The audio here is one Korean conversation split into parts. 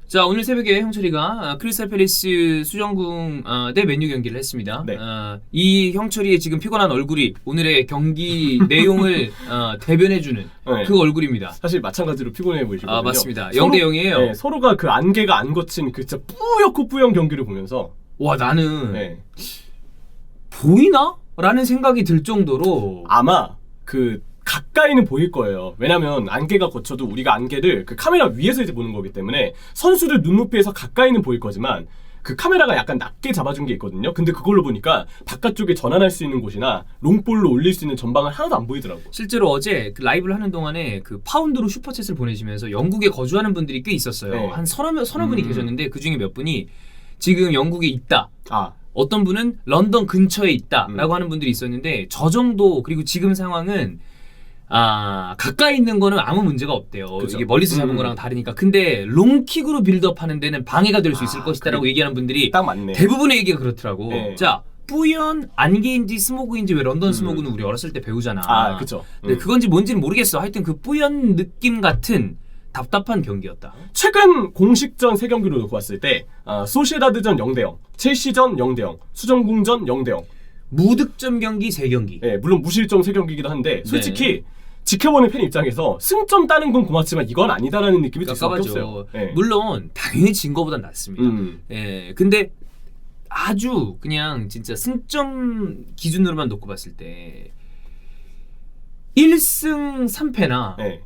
자, 오늘 새벽에 형철이가 크리스탈 팰리스 수정궁 대 맨유 경기를 했습니다. 네. 이 형철이의 지금 피곤한 얼굴이 오늘의 경기 내용을 대변해주는 네. 그 얼굴입니다. 사실 마찬가지로 피곤해 보이시거든요. 맞습니다. 0대 0이에요. 네, 서로가 그 안개가 안 거친 그 진짜 뿌옇고 뿌연 경기를 보면서 와, 나는 네. 보이나? 라는 생각이 들 정도로 아마 그 가까이는 보일 거예요. 왜냐면 안개가 거쳐도 우리가 안개를 그 카메라 위에서 이제 보는 거기 때문에 선수들 눈높이에서 가까이는 보일 거지만 그 카메라가 약간 낮게 잡아준 게 있거든요. 근데 그걸로 보니까 바깥쪽에 전환할 수 있는 곳이나 롱볼로 올릴 수 있는 전방은 하나도 안 보이더라고. 실제로 어제 그 라이브를 하는 동안에 그 파운드로 슈퍼챗을 보내시면서 영국에 거주하는 분들이 꽤 있었어요. 네. 한 서너 분이 계셨는데 그 중에 몇 분이 지금 영국에 있다. 어떤 분은 런던 근처에 있다라고 하는 분들이 있었는데 저 정도 그리고 지금 상황은 가까이 있는 거는 아무 문제가 없대요. 그쵸. 이게 멀리서 잡은 거랑 다르니까. 근데 롱킥으로 빌드업 하는 데는 방해가 될 수 있을 것이다라고 그래. 얘기하는 분들이 딱 맞네. 대부분의 얘기가 그렇더라고. 네. 자, 뿌연 안개인지 스모그인지 왜 런던 스모그는 우리 어렸을 때 배우잖아. 그쵸. 근데 그건지 뭔지는 모르겠어. 하여튼 그 뿌연 느낌 같은 답답한 경기였다. 최근 공식전 3경기로 놓고 봤을 때 소시에다드전 0대0, 첼시전 0대0, 수정궁전 0대0. 무득점 경기 3경기. 네, 물론 무실점 3경기이기도 한데 솔직히 지켜보는 팬 입장에서 승점 따는 건 고맙지만 이건 아니다라는 느낌이 들 수밖에 없어요. 네. 물론 당연히 진 거보단 낫습니다. 근데 아주 그냥 진짜 승점 기준으로만 놓고 봤을 때 1승 3패나 네.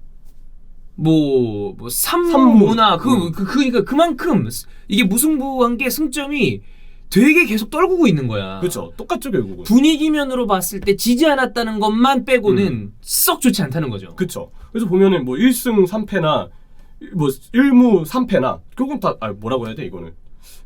뭐 3무나 그러니까 그만큼 이게 무승부한 게 승점이 되게 계속 떨구고 있는 거야. 그렇죠. 똑같죠 결국은. 분위기면으로 봤을 때 지지 않았다는 것만 빼고는 썩 좋지 않다는 거죠. 그렇죠. 그래서 보면은 뭐 1승 3패나 뭐 1무 3패나 결국은 다 뭐라고 해야 돼 이거는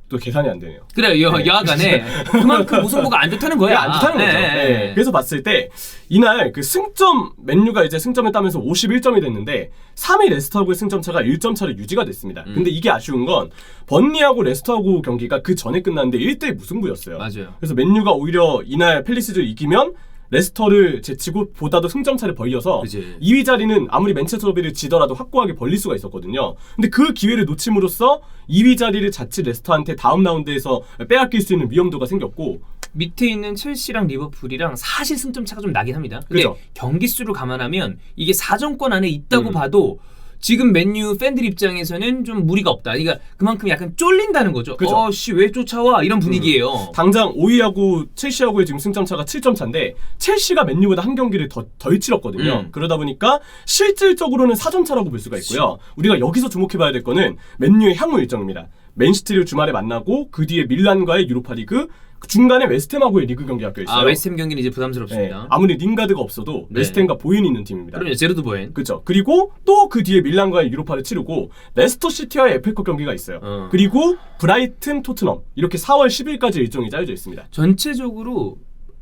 또 계산이 안 되네요. 그래 여하간에 그만큼 무승부가 안 좋다는 거야. 안 좋다는 거죠. 네. 그래서 봤을 때 이날 그 승점 맨유가 이제 승점을 따면서 51점이 됐는데 3위 레스터하고의 승점 차가 1점 차로 유지가 됐습니다. 근데 이게 아쉬운 건 번리하고 레스터하고 경기가 그 전에 끝났는데 1대1 무승부였어요. 맞아요. 그래서 맨유가 오히려 이날 팰리스를 이기면 레스터를 제치고 보다도 승점 차를 벌려서 그치. 2위 자리는 아무리 맨체스터 더비를 지더라도 확고하게 벌릴 수가 있었거든요. 근데 그 기회를 놓침으로써 2위 자리를 자칫 레스터한테 다음 라운드에서 빼앗길 수 있는 위험도가 생겼고 밑에 있는 첼시랑 리버풀이랑 사실 승점 차가 좀 나긴 합니다. 근데 그죠. 경기 수를 감안하면 이게 4점권 안에 있다고 봐도 지금 맨유 팬들 입장에서는 좀 무리가 없다. 그러니까 그만큼 약간 쫄린다는 거죠. 그죠. 씨 왜 쫓아와? 이런 분위기예요. 당장 5위하고 첼시하고의 지금 승점 차가 7점 차인데 첼시가 맨유보다 한 경기를 덜 치렀거든요. 그러다 보니까 실질적으로는 4점 차라고 볼 수가 있고요. 우리가 여기서 주목해봐야 될 거는 맨유의 향후 일정입니다. 맨시티를 주말에 만나고 그 뒤에 밀란과의 유로파리그 중간에 웨스트햄하고의 리그 경기가 껴있어요. 웨스트햄 경기는 이제 부담스럽습니다. 네, 아무리 링가드가 없어도 웨스트햄과 보현이 있는 팀입니다. 그럼요. 제르드 보현. 그렇죠. 그리고 또 그 뒤에 밀란과의 유로파를 치르고 레스터 시티와의 FA컵 경기가 있어요. 그리고 브라이튼, 토트넘 이렇게 4월 10일까지 일정이 짜여져 있습니다. 전체적으로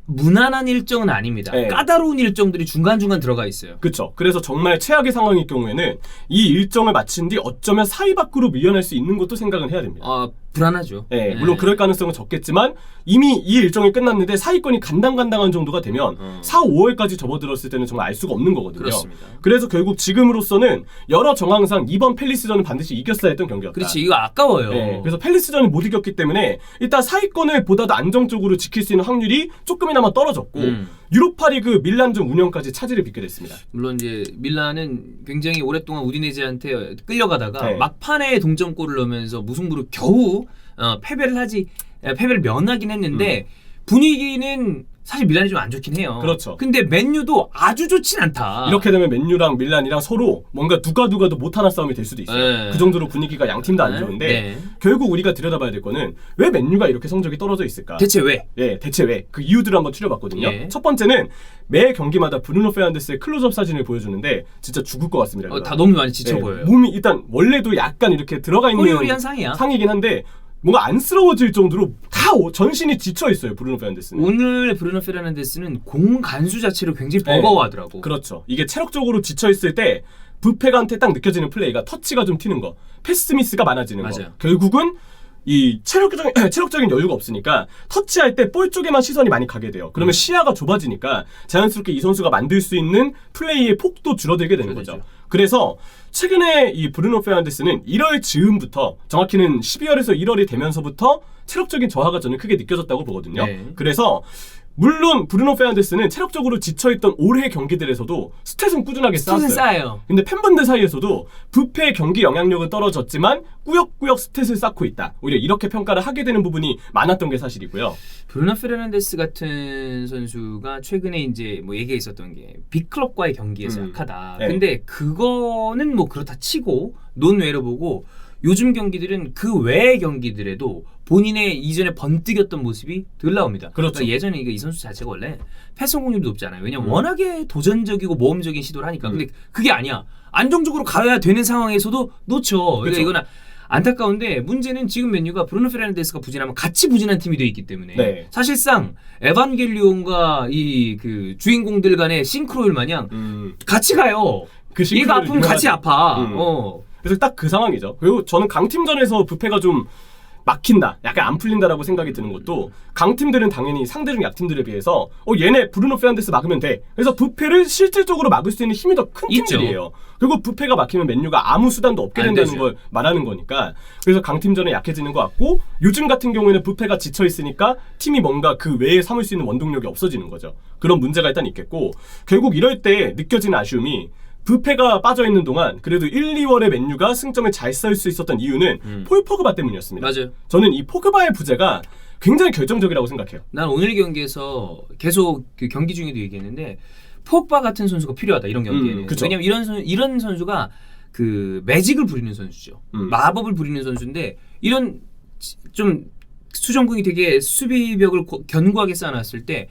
무난한 일정은 아닙니다. 네. 까다로운 일정들이 중간중간 들어가 있어요. 그렇죠. 그래서 정말 최악의 상황일 경우에는 이 일정을 마친 뒤 어쩌면 4위 밖으로 밀려날 수 있는 것도 생각은 해야 됩니다. 불안하죠. 네, 물론 그럴 가능성은 적겠지만 이미 이 일정이 끝났는데 4위권이 간당간당한 정도가 되면 4, 5월까지 접어들었을 때는 정말 알 수가 없는 거거든요. 그렇습니다. 그래서 결국 지금으로서는 여러 정황상 이번 팰리스전은 반드시 이겼어야 했던 경기였다. 그렇지. 이거 아까워요. 네, 그래서 팰리스전을 못 이겼기 때문에 일단 4위권을 보다도 안정적으로 지킬 수 있는 확률이 조금이나마 떨어졌고 유로파리그 밀란전 운영까지 차질을 빚게 됐습니다. 물론 이제 밀란은 굉장히 오랫동안 우디네제한테 끌려가다가 네. 막판에 동점골을 넣으면서 무승부로 겨우 패배를 면하긴 했는데 분위기는 사실 밀란이 좀 안 좋긴 해요. 그렇죠. 근데 맨유도 아주 좋진 않다. 이렇게 되면 맨유랑 밀란이랑 서로 뭔가 누가 도 못하나 싸움이 될 수도 있어요. 네. 그 정도로 분위기가 양 팀 다 안 좋은데 네. 결국 우리가 들여다봐야 될 거는 왜 맨유가 이렇게 성적이 떨어져 있을까? 대체 왜? 대체 왜? 그 이유들을 한번 추려봤거든요. 예. 첫 번째는 매 경기마다 브루노 페르난데스의 클로즈업 사진을 보여주는데 진짜 죽을 것 같습니다. 다 너무 많이 지쳐 보여요. 몸이 일단 원래도 약간 이렇게 들어가 있는 호리호리한 상이야. 상이긴 한데 뭔가 안쓰러워질 정도로 다 전신이 지쳐 있어요. 브루노 페르난데스는. 오늘 브루노 페르난데스는 공 간수 자체를 굉장히 버거워하더라고. 그렇죠. 이게 체력적으로 지쳐 있을 때 부패가한테 딱 느껴지는 플레이가 터치가 좀 튀는 거, 패스 미스가 많아지는 맞아요. 거. 결국은 이 체력적인 여유가 없으니까 터치할 때 볼 쪽에만 시선이 많이 가게 돼요. 그러면 시야가 좁아지니까 자연스럽게 이 선수가 만들 수 있는 플레이의 폭도 줄어들게 되는 거죠. 그래서 최근에 이 브루노 페르난데스는 1월 즈음부터 정확히는 12월에서 1월이 되면서부터 체력적인 저하가 저는 크게 느껴졌다고 보거든요. 네. 그래서 물론 브루노 페르난데스는 체력적으로 지쳐있던 올해 경기들에서도 스탯은 꾸준하게 스탯은 쌓았어요. 쌓여요. 근데 팬분들 사이에서도 부패 경기 영향력은 떨어졌지만 꾸역꾸역 스탯을 쌓고 있다. 오히려 이렇게 평가를 하게 되는 부분이 많았던 게 사실이고요. 브루노 페르난데스 같은 선수가 최근에 이제 뭐 얘기가 있었던 게 빅클럽과의 경기에서 약하다. 네. 근데 그거는 뭐 그렇다 치고 논외로 보고 요즘 경기들은 그 외의 경기들에도 본인의 이전에 번뜩였던 모습이 덜 나옵니다. 그렇죠. 그러니까 예전에 이 선수 자체가 원래 패스 성공률이 높지 않아요. 왜냐면 워낙에 도전적이고 모험적인 시도를 하니까. 근데 그게 아니야. 안정적으로 가야 되는 상황에서도 놓쳐. 그러니까 그렇죠. 이거는 안타까운데 문제는 지금 맨유가 브루노 페르난데스가 부진하면 같이 부진한 팀이 되어 있기 때문에 네. 사실상 에반겔리온과 이 그 주인공들 간의 싱크로율 마냥 같이 가요. 그 얘가 아프면 같이 아파. 음. 그래서 딱 그 상황이죠. 그리고 저는 강팀전에서 부패가 좀 막힌다, 약간 안 풀린다라고 생각이 드는 것도 강팀들은 당연히 상대적 약팀들에 비해서 얘네 브루노 페르난데스 막으면 돼. 그래서 부패를 실질적으로 막을 수 있는 힘이 더 큰 팀들이에요. 그리고 부패가 막히면 맨유가 아무 수단도 없게 된다는 되죠. 걸 말하는 거니까. 그래서 강팀전에 약해지는 것 같고 요즘 같은 경우에는 부패가 지쳐 있으니까 팀이 뭔가 그 외에 삼을 수 있는 원동력이 없어지는 거죠. 그런 문제가 일단 있겠고 결국 이럴 때 느껴지는 아쉬움이 부패가 빠져있는 동안 그래도 1, 2월에 맨유가 승점을 잘 쌓을 수 있었던 이유는 폴 포그바 때문이었습니다. 맞아요. 저는 이 포그바의 부재가 굉장히 결정적이라고 생각해요. 난 오늘 경기에서 계속 그 경기 중에도 얘기했는데 포그바 같은 선수가 필요하다 이런 경기에는. 그쵸. 왜냐면 이런 선수가 그 매직을 부리는 선수죠. 마법을 부리는 선수인데 이런 좀 수정궁이 되게 수비벽을 견고하게 쌓아놨을 때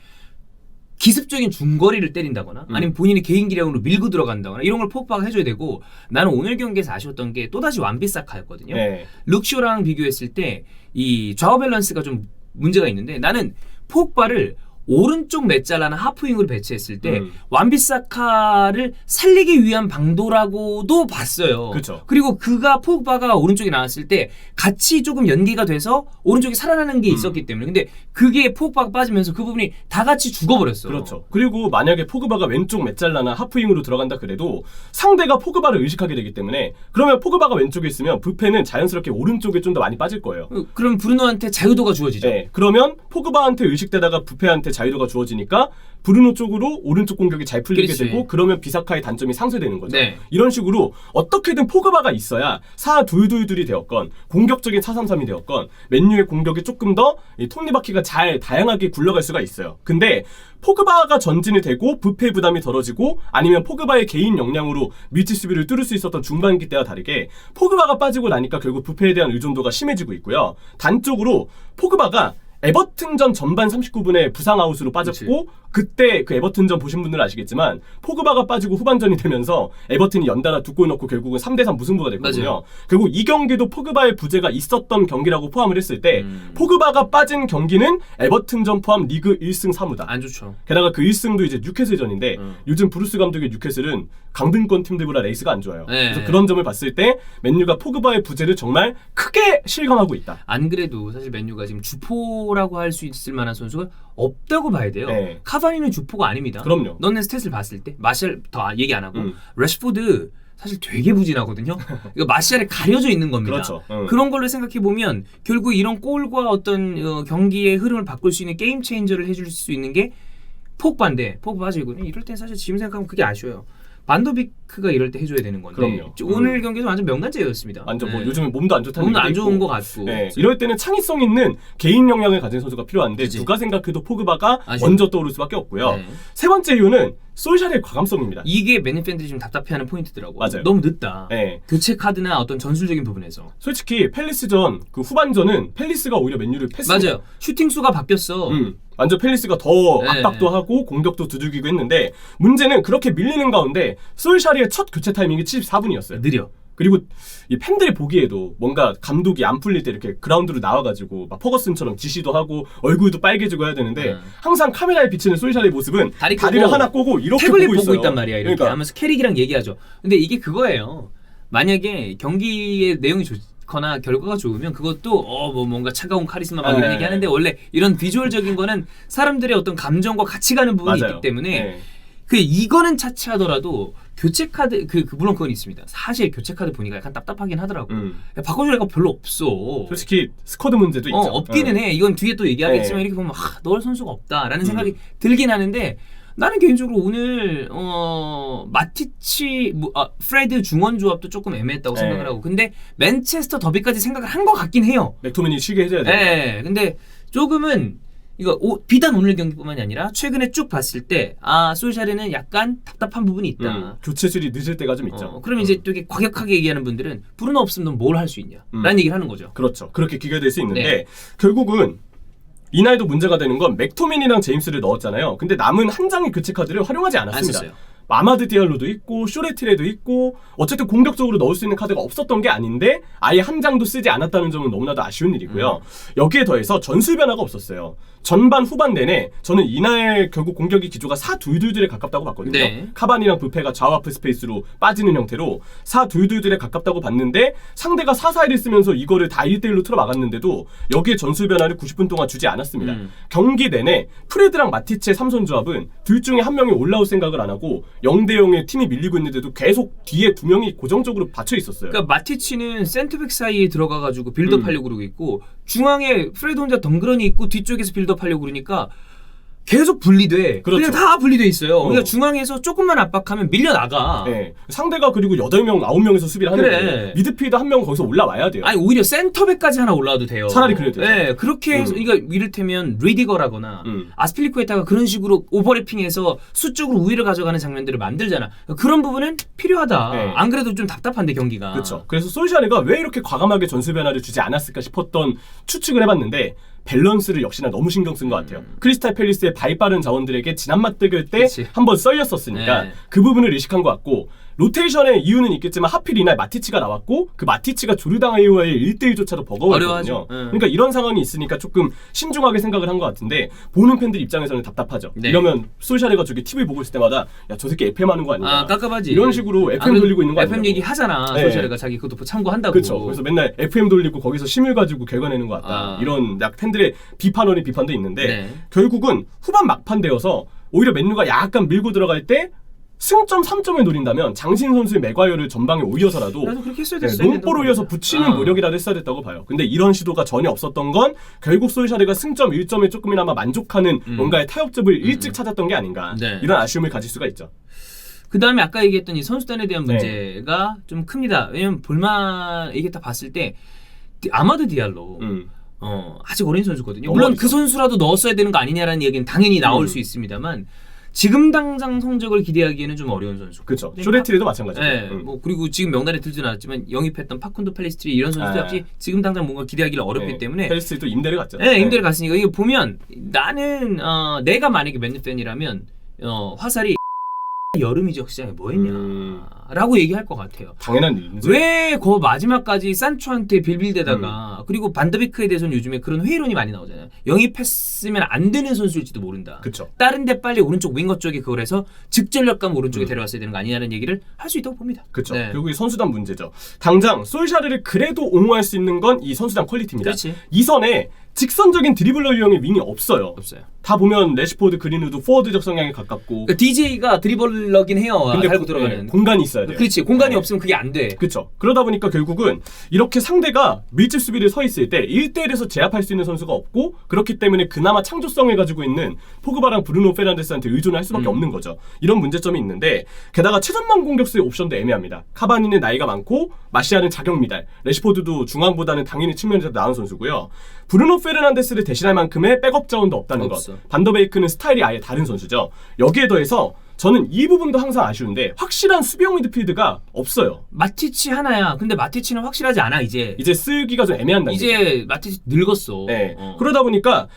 기습적인 중거리를 때린다거나 아니면 본인의 개인 기량으로 밀고 들어간다거나 이런 걸 포그바가 해줘야 되고 나는 오늘 경기에서 아쉬웠던 게 또다시 완비사카였거든요. 네. 룩쇼랑 비교했을 때 이 좌우 밸런스가 좀 문제가 있는데 나는 포그바를 오른쪽 메잘라나 하프윙으로 배치했을 때 완비사카를 살리기 위한 방도라고도 봤어요. 그쵸. 그리고 그가 포그바가 오른쪽에 나왔을 때 같이 조금 연계가 돼서 오른쪽이 살아나는 게 있었기 때문에 근데 그게 포그바가 빠지면서 그 부분이 다 같이 죽어버렸어. 그렇죠. 그리고 만약에 포그바가 왼쪽 메잘라나 하프윙으로 들어간다 그래도 상대가 포그바를 의식하게 되기 때문에 그러면 포그바가 왼쪽에 있으면 부패는 자연스럽게 오른쪽에 좀 더 많이 빠질 거예요. 그럼 브루노한테 자유도가 주어지죠. 네. 그러면 포그바한테 의식되다가 부패한테 자유도가 주어지니까 브루노 쪽으로 오른쪽 공격이 잘 풀리게 그렇지. 되고 그러면 비사카의 단점이 상쇄되는 거죠. 네. 이런 식으로 어떻게든 포그바가 있어야 4-2-2-2이 되었건 공격적인 4-3-3이 되었건 맨유의 공격이 조금 더 이 톱니바퀴가 잘 다양하게 굴러갈 수가 있어요. 근데 포그바가 전진이 되고 부패 부담이 덜어지고 아니면 포그바의 개인 역량으로 밀집 수비를 뚫을 수 있었던 중반기 때와 다르게 포그바가 빠지고 나니까 결국 부패에 대한 의존도가 심해지고 있고요. 단쪽으로 포그바가 에버튼전 전반 39분에 부상 아웃으로 빠졌고 그때 그 에버튼전 보신 분들은 아시겠지만 포그바가 빠지고 후반전이 되면서 에버튼이 연달아 2골 넣고 결국은 3대3 무승부가 됐거든요. 맞아요. 결국 이 경기도 포그바의 부재가 있었던 경기라고 포함을 했을 때 포그바가 빠진 경기는 에버튼전 포함 리그 1승 3무다. 안 좋죠. 게다가 그 1승도 이제 뉴캐슬전인데 요즘 브루스 감독의 뉴캐슬은 강등권 팀들보다 레이스가 안 좋아요. 네. 그래서 그런 점을 봤을 때 맨유가 포그바의 부재를 정말 크게 실감하고 있다. 안 그래도 사실 맨유가 지금 주포라고 할 수 있을 만한 선수가 없다고 봐야 돼요. 네. 카바니는 주포가 아닙니다. 그럼요. 너네 스탯을 봤을 때 마샬 더 얘기 안 하고 래시포드 사실 되게 부진하거든요. 이거 마샬에 가려져 있는 겁니다. 그렇죠. 그런 걸로 생각해 보면 결국 이런 골과 어떤 경기의 흐름을 바꿀 수 있는 게임 체인저를 해줄 수 있는 게 포그바인데 포그바 빠지고 이럴 땐 사실 지금 생각하면 그게 아쉬워요. 반더비크가 이럴 때 해줘야 되는 건데 그럼요. 오늘 경기에서 완전 명단제였습니다. 완전 뭐 네. 요즘에 몸도 안 좋다는 몸도 안 얘기도 좋은 있고. 것 같고 네, 이럴 때는 창의성 있는 개인 역량을 가진 선수가 필요한데 그치. 누가 생각해도 포그바가 아쉬워. 먼저 떠오를 수밖에 없고요. 네. 세 번째 이유는 솔샤르의 과감성입니다. 이게 맨유 팬들이 좀 답답해하는 포인트더라고. 맞아요. 너무 늦다. 네. 교체 카드나 어떤 전술적인 부분에서. 솔직히 팰리스전 그 후반전은 팰리스가 오히려 맨유를 패스입니다. 맞아요. 슈팅 수가 바뀌었어. 완전 팰리스가 더 네. 압박도 하고 공격도 두들기고 했는데 문제는 그렇게 밀리는 가운데 솔샤르의 첫 교체 타이밍이 74분이었어요. 느려. 그리고 이 팬들이 보기에도 뭔가 감독이 안 풀릴 때 이렇게 그라운드로 나와가지고 막 퍼거슨처럼 지시도 하고 얼굴도 빨개지고 해야 되는데 항상 카메라에 비치는 솔샤르의 모습은 다리를 하나 꼬고 이렇게 태블릿 보고 보고 있어요. 있단 말이야. 이렇게 그러니까. 하면서 캐릭이랑 얘기하죠. 근데 이게 그거예요. 만약에 경기의 내용이 좋거나 결과가 좋으면 그것도 뭐 뭔가 차가운 카리스마 막 이런 네. 얘기하는데 원래 이런 비주얼적인 거는 사람들의 어떤 감정과 같이 가는 부분이 맞아요. 있기 때문에 네. 그 이거는 차치하더라도 교체 카드 물론 그건 있습니다. 사실 교체 카드 보니까 약간 답답하긴 하더라고. 바꿔줄 애가 별로 없어. 솔직히 스쿼드 문제도 있죠. 없기는 해. 이건 뒤에 또 얘기하겠지만 이렇게 보면 넣을 선수가 없다라는 생각이 들긴 하는데 나는 개인적으로 오늘 마티치, 프레드 중원 조합도 조금 애매했다고 생각을 하고 근데 맨체스터 더비까지 생각을 한 것 같긴 해요. 맥토미니 쉬게 해줘야 돼. 네, 근데 조금은 이거 비단 오늘 경기뿐만이 아니라 최근에 쭉 봤을 때 솔샤르는 약간 답답한 부분이 있다. 교체줄이 늦을 때가 좀 있죠. 그럼 이제 되게 과격하게 얘기하는 분들은 브루노 없으면 넌 뭘 할 수 있냐 라는 얘기를 하는 거죠. 그렇죠. 그렇게 귀결될 수 있는데 결국은 이날도 문제가 되는 건 맥토민이랑 제임스를 넣었잖아요. 근데 남은 한 장의 교체 카드를 활용하지 않았습니다. 마마드 디알로도 있고 쇼레티레도 있고 어쨌든 공격적으로 넣을 수 있는 카드가 없었던 게 아닌데 아예 한 장도 쓰지 않았다는 점은 너무나도 아쉬운 일이고요. 여기에 더해서 전술 변화가 없었어요. 전반 후반 내내 저는 이날 결국 공격의 기조가 4-2-2-2에 가깝다고 봤거든요. 카바니랑 부페가 좌와프 스페이스로 빠지는 형태로 4-2-2-2에 가깝다고 봤는데 상대가 4-4-1을 쓰면서 이거를 다 1대1로 틀어 막았는데도 여기에 전술 변화를 90분 동안 주지 않았습니다. 경기 내내 프레드랑 마티치의 3선 조합은 둘 중에 한 명이 올라올 생각을 안 하고 0대0의 팀이 밀리고 있는데도 계속 뒤에 두 명이 고정적으로 받쳐 있었어요. 그러니까 마티치는 센터백 사이에 들어가가지고 빌드업하려고 그러고 있고 중앙에 프레드 혼자 덩그러니 있고 뒤쪽에서 빌드업하려고 그러니까 계속 분리돼. 그렇죠. 그냥 다 분리돼 있어요. 그러니까 중앙에서 조금만 압박하면 밀려나가. 네. 상대가 그리고 8명, 9명에서 수비를 하는데 미드필더 한 명 거기서 올라와야 돼요. 아니 오히려 센터백까지 하나 올라와도 돼요. 차라리 그래도 돼요. 네, 그렇게 해서 그러니까 이를테면 리디거라거나 아스필리쿠에타가 그런 식으로 오버래핑해서 수적으로 우위를 가져가는 장면들을 만들잖아. 그런 부분은 필요하다. 네. 안 그래도 좀 답답한데 경기가. 그렇죠. 그래서 솔샤르가 왜 이렇게 과감하게 전술 변화를 주지 않았을까 싶었던 추측을 해봤는데 밸런스를 역시나 너무 신경 쓴 것 같아요. 크리스탈 팰리스의 발 빠른 자원들에게 지난 맞대결 때 한번 썰렸었으니까 그 부분을 의식한 것 같고 로테이션의 이유는 있겠지만 하필 이날 마티치가 나왔고 그 마티치가 조르당아이와의 1대1조차도 버거웠거든요. 그러니까 이런 상황이 있으니까 조금 신중하게 생각을 한 것 같은데 보는 팬들 입장에서는 답답하죠. 이러면 솔샤르가 저기 TV 보고 있을 때마다 야 저 새끼 FM 하는 거 아니냐. 깝깝하지. 이런 식으로 FM 돌리고 있는 거 아니냐. FM 얘기 하잖아. 솔샤르가 자기 그것도 참고한다고. 그렇죠. 그래서 맨날 FM 돌리고 거기서 심을 가지고 결과내는 것 같다. 이런 약 팬들의 비판원의 비판도 있는데 결국은 후반 막판 되어서 오히려 맨유가 약간 밀고 들어갈 때 승점 3점을 노린다면 장신 선수의 맥과이어를 전방에 올려서라도 농볼 올려서 붙이는 노력이라도 했어야 됐다고 봐요. 근데 이런 시도가 전혀 없었던 건 결국 솔샤르가 승점 1점에 조금이나마 만족하는 뭔가의 타협점을 일찍 찾았던 게 아닌가. 이런 아쉬움을 가질 수가 있죠. 그 다음에 아까 얘기했던 이 선수단에 대한 문제가 좀 큽니다. 왜냐면 볼만 이게 딱 봤을 때 아마드 디알로 아직 어린 선수거든요. 물론 그 선수라도 넣었어야 되는 거 아니냐라는 얘기는 당연히 나올 수 있습니다만 지금 당장 성적을 기대하기에는 좀 어려운 선수. 그렇죠. 쇼레티레도 마찬가지고. 뭐 그리고 지금 명단에 들지는 않았지만 영입했던 파쿤도 펠리스트리 이런 선수들 역시 지금 당장 뭔가 기대하기를 어렵기 때문에 펠리스트리도 임대를 갔죠. 임대를 갔으니까 이거 보면 나는 내가 만약에 맨유 팬이라면 화살이 여름이적 시장에 뭐 했냐 라고 얘기할 것 같아요. 당연한 일인지. 왜 그 마지막까지 산초한테 빌빌대다가 그리고 반더비크에 대해서는 요즘에 그런 회의론이 많이 나오잖아요. 영입했으면 안 되는 선수일지도 모른다. 그쵸. 다른 데 빨리 오른쪽 윙거 쪽에 그걸 해서 즉전력감 오른쪽에 데려갔어야 되는 거 아니냐는 얘기를 할 수 있다고 봅니다. 그렇죠. 결국 이 선수단 문제죠. 당장 솔샤르를 그래도 옹호할 수 있는 건 이 선수단 퀄리티입니다. 그렇지. 이 선에 직선적인 드리블러 유형의 윙이 없어요. 다 보면 레시포드, 그린우드 포워드적 성향에 가깝고. 그러니까 DJ가 드리블러긴 해요. 근데 달고 들어가는 공간이 있어야 돼요. 그렇지. 공간이 없으면 그게 안 돼. 그렇죠. 그러다 보니까 결국은 이렇게 상대가 밀집 수비를 서 있을 때 1대1에서 제압할 수 있는 선수가 없고 그렇기 때문에 그나마 창조성을 가지고 있는 포그바랑 브루노 페르난데스한테 의존을 할 수밖에 없는 거죠. 이런 문제점이 있는데 게다가 최전방 공격수의 옵션도 애매합니다. 카바니는 나이가 많고 마시아는 자격 미달, 레시포드도 중앙보다는 당연히 측면에서 나은 선수고요. 브루노 페르난데스를 대신할 만큼의 백업 자원도 없다는 것. 반더베이크는 스타일이 아예 다른 선수죠. 여기에 더해서 저는 이 부분도 항상 아쉬운데 확실한 수비형 미드필드가 없어요. 마티치 하나야. 근데 마티치는 확실하지 않아 이제 쓰기가 좀 애매한 단계. 이제 마티치 늙었어. 그러다 보니까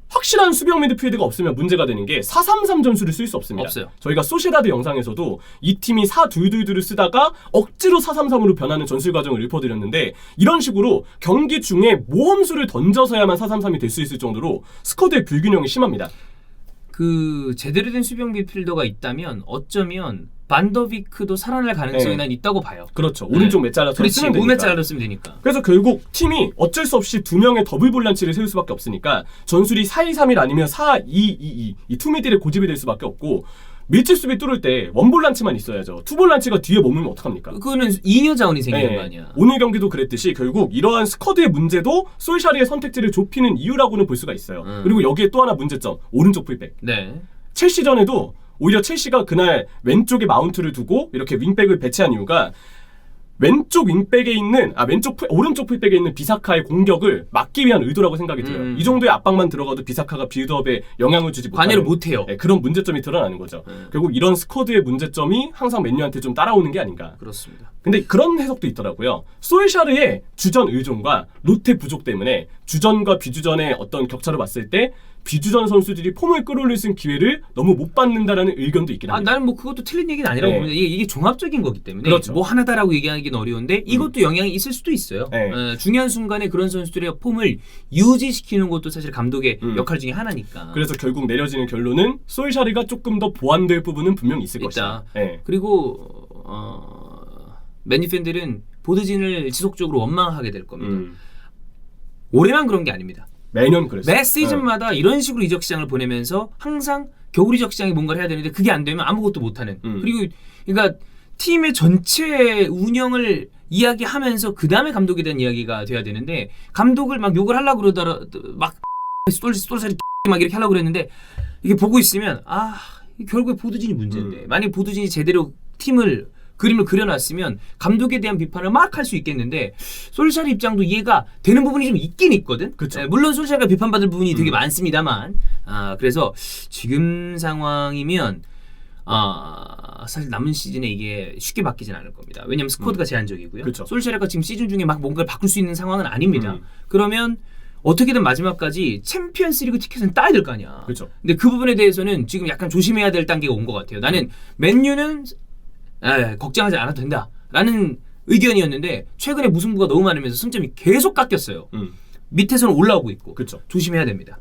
확실한 수비형 미드필드가 없으면 문제가 되는 게 4-3-3 전술을 쓸 수 없습니다. 없어요. 저희가 소시에다드 영상에서도 이 팀이 4-2-2-2를 쓰다가 억지로 4-3-3으로 변하는 전술 과정을 읊어드렸는데 이런 식으로 경기 중에 모험수를 던져서야만 4-3-3이 될 수 있을 정도로 스쿼드의 불균형이 심합니다. 그 제대로 된 수비형 미드필더가 있다면 어쩌면 반더비크도 살아날 가능성이 난 있다고 봐요. 그렇죠. 오른쪽 몇 잘라서 그렇지. 쓰면 되니까. 오몇 잘라서 쓰면 되니까. 그래서 결국 팀이 어쩔 수 없이 두 명의 더블 볼란치를 세울 수밖에 없으니까 전술이 4-2-3-1 아니면 4-2-2-2 이 투미들의 고집이 될 수밖에 없고 밀집 수비 뚫을 때 원볼란치만 있어야죠. 투볼란치가 뒤에 머물면 어떡합니까? 그거는 잉여 자원이 생기는 네. 거 아니야. 오늘 경기도 그랬듯이 결국 이러한 스쿼드의 문제도 솔샤리의 선택지를 좁히는 이유라고는 볼 수가 있어요. 그리고 여기에 또 하나 문제점, 오른쪽 풀백. 네. 첼시전에도 오히려 첼시가 그날 왼쪽에 마운트를 두고 이렇게 윙백을 배치한 이유가 왼쪽 윙백에 있는 오른쪽 풀백에 있는 비사카의 공격을 막기 위한 의도라고 생각이 들어요. 이 정도의 압박만 들어가도 비사카가 빌드업에 영향을 주지 못하는 관여를 못해요. 네, 그런 문제점이 드러나는 거죠. 결국 이런 스쿼드의 문제점이 항상 맨유한테 좀 따라오는 게 아닌가. 그렇습니다. 근데 그런 해석도 있더라고요. 솔샤르의 주전 의존과 로테 부족 때문에 주전과 비주전의 어떤 격차를 봤을 때 비주전 선수들이 폼을 끌어올릴 수 있는 기회를 너무 못 받는다라는 의견도 있긴 합니다. 나는 뭐 그것도 틀린 얘기는 아니라고 네. 봅니다. 이게 종합적인 거기 때문에 그렇죠. 뭐 하나다라고 얘기하기는 어려운데 이것도 영향이 있을 수도 있어요. 네. 중요한 순간에 그런 선수들의 폼을 유지시키는 것도 사실 감독의 역할 중에 하나니까. 그래서 결국 내려지는 결론은 솔샤르가 조금 더 보완될 부분은 분명히 있을 것이다. 네. 그리고 맨유 팬들은 보드진을 지속적으로 원망하게 될 겁니다. 올해만 그런 게 아닙니다. 매년 그랬어요. 매 시즌마다 이런 식으로 이적 시장을 보내면서 항상 겨울 이적 시장에 뭔가를 해야 되는데 그게 안 되면 아무것도 못하는. 그리고 그러니까 팀의 전체 운영을 이야기하면서 그 다음에 감독에 대한 이야기가 돼야 되는데 감독을 막 욕을 하려고 그러더라 막 똘사리 막 이렇게 하려고 그랬는데 이게 보고 있으면 결국에 보드진이 문제인데 만약 보드진이 제대로 그림을 그려놨으면 감독에 대한 비판을 막 할 수 있겠는데 솔샤르 입장도 이해가 되는 부분이 좀 있긴 있거든. 물론 솔샤르가 비판받을 부분이 되게 많습니다만 그래서 지금 상황이면 사실 남은 시즌에 이게 쉽게 바뀌진 않을 겁니다. 왜냐하면 스쿼드가 제한적이고요. 솔샤르가 지금 시즌 중에 막 뭔가를 바꿀 수 있는 상황은 아닙니다. 그러면 어떻게든 마지막까지 챔피언스리그 티켓은 따야 될 거 아니야. 근데 그 부분에 대해서는 지금 약간 조심해야 될 단계가 온 것 같아요. 나는 맨유는 걱정하지 않아도 된다라는 의견이었는데 최근에 무승부가 너무 많으면서 승점이 계속 깎였어요. 밑에서는 올라오고 있고 조심해야 됩니다.